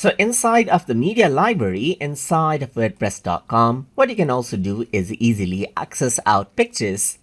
So inside of the media library, inside of wordpress.com, what you can also do is easily access out pictures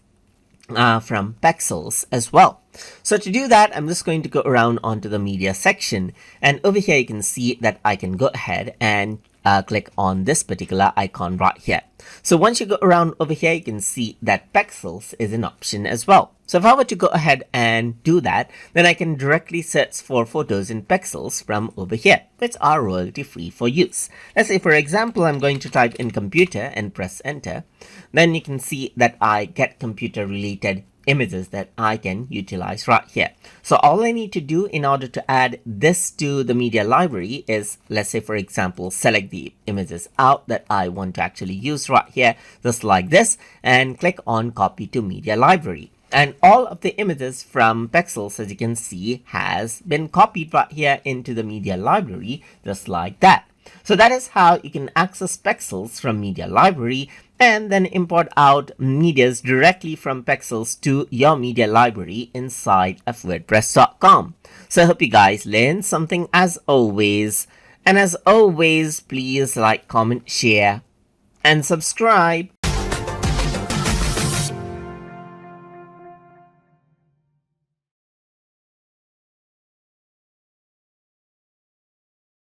from Pexels as well. So to do that, I'm just going to go around onto the media section, and over here you can see that I can go ahead and click on this particular icon right here. So once you go around over here, you can see that Pexels is an option as well. So if I were to go ahead and do that, then I can directly search for photos in Pexels from over here, which are royalty free for use. Let's say, for example, I'm going to type in computer and press enter. Then you can see that I get computer related images that I can utilize right here. So all I need to do in order to add this to the media library is, let's say, for example, select the images out that I want to actually use right here, just like this, and click on copy to media library. And all of the images from Pexels, as you can see, has been copied right here into the media library, just like that. So that is how you can access Pexels from media library and then import out medias directly from Pexels to your media library inside of wordpress.com. So I hope you guys learned something as always. And as always, please like, comment, share, and subscribe.